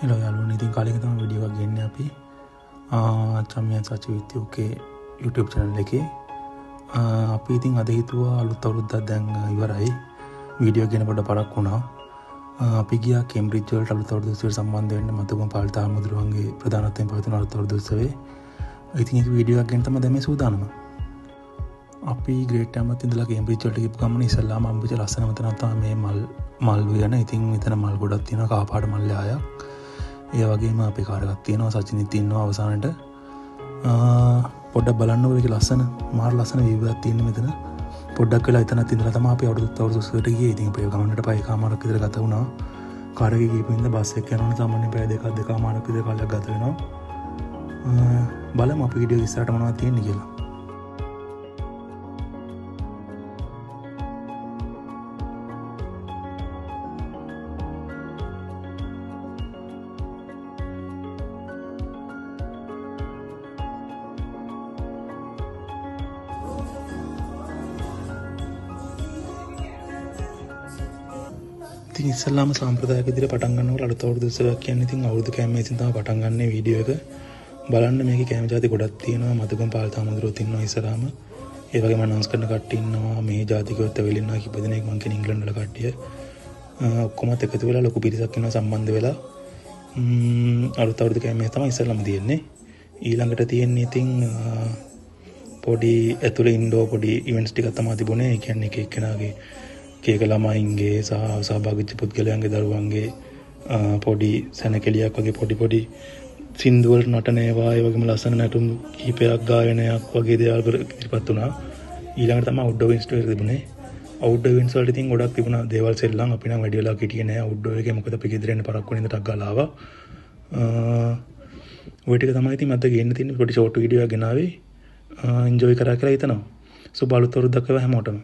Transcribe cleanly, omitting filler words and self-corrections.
Hello යාළුවනේ, ඉතින් කාලෙක තමයි වීඩියෝ එකක් ගෙන්නේ අපි චම්මියන් සචි විත් UK YouTube channel එකේ. අපි ඉතින් අද හිතුවා අලුත් අවුරුද්දක් දැන් ඉවරයි. වීඩියෝ ගෙන පොඩ පරක් වුණා. අපි ගියා කේම්බ්‍රිජ් වලට අලුත් අවුරුදු උත්සවයට සම්බන්ධ වෙන්න මතුගම පාලිත හාමුදුරුවන්ගේ ප්‍රධානත්වයෙන් පවත්වන අලුත් අවුරුදු උත්සවයේ. ඉතින් ඒක වීඩියෝ එකක් ගෙන තමයි දැන් මේ සූදානම. අපි ග්‍රේට් ටයිමත් ඉඳලා කේම්බ්‍රිජ් වලට ගිහපු ගමන ඉස්සල්ලාම හම්බෙච්ච ලස්සනම තැනක් තමයි මේ මල් උයන. ඉතින් මෙතන මල් ගොඩක් තියෙනවා, කාපාට මල් යායක්. ඒ වගේම අපේ කාර් එකක් තියෙනවා, සචිනිත් ඉන්නවා අවසානට. පොඩ්ඩක් බලන්නකෝ මේක ලස්සන, මාර ලස්සන view එකක් තියෙන මෙතන. පොඩ්ඩක් වෙලා එතනත් ඉඳලා තමයි අපි අවුරුදු උත්සවයට ගියේ. ඉතින් අපේ ගමනට පැය කමාරක් විතර ගත වුණා. කාර් එකේ ගිහපු ඉඳලා බස් එක යනවනේ සාමාන්‍යයෙන් පැය දෙකමාරක් විතර කාලයක් ගත වෙනවා. බලමු අපි වීඩියෝ ඉස්සරහට මොනවද තියෙන්නේ කියලා. ඉතින් ඉස්සල්ලාම සම්ප්‍රදායික විදිහට පටන් ගන්නකොට අලුත් අවුරුදු උත්සවයක් කියන්නේ ඉතින් අවුරුදු කෑමෙන් තමයි පටන් ගන්න වීඩියෝ එක. බලන්න මේකේ කෑම ಜಾති ගොඩක් තියෙනවා. මතුගම පාලිත හාමුදුරුවෝත් ඉන්නවා ඉස්සරහම. ඒ වගේම අනවුන්ස් කරන කට්ටිය ඉන්නවා. මේ ජාතිකයොත් ඇවිල්ලා ඉන්නවා කීප දෙනෙක්. මං කියන්නේ ඉංග්‍රීසි වල කට්ටිය. ඔක්කොමත් එකතු වෙලා ලොකු පිරිසක් ඉන්නවා සම්බන්ධ වෙලා. අලුත් අවුරුදු කෑමේ තමයි ඉස්සල්ලාම තියෙන්නේ. ඊළඟට තියෙන්නේ ඉතින් පොඩි ඇතුළේ ඉන්ඩෝ පොඩි ඉවෙන්ට්ස් ටිකක් තමයි තිබුණේ. ඒ කියන්නේ එක එක්කෙනාගේ කේක ළමයින්ගේ සහ සහභාගී වෙච්ච පුද්ගලයන්ගේ දරුවන්ගේ පොඩි සැනකෙලියක් වගේ පොඩි සින්දු වල නටන ඒවා, ඒ වගේම ලස්සන නැටුම් කීපයක් ගායනයක් වගේ දේවල් ඉදිරිපත් වුණා. ඊළඟට තමයි අවුට්ඩෝර් ඉවෙන්ට්ස් තිබුණේ. අවුට්ඩෝර් ඉවෙන්ට්ස් වලට ඉතින් ගොඩක් තිබුණා දේවල් සෙල්ලම්. අපි නම් වැඩි වෙලා හිටියේ නෑ අවුට්ඩෝර් එකේ. මොකද අපි ගෙදර එන්න පරක්කු වෙන ඉඳ ටක් ගාලා ආවා. ඔය ටික තමයි ඉතින් මට ගේන්න තියෙන්නේ. පොඩි ෂෝට් වීඩියෝ එකක් ගෙනාවේ. එන්ජොයි කරා කියලා හිතනවා. සුබ අලුත් අවුරුද්දක් වේවා හැමෝටම.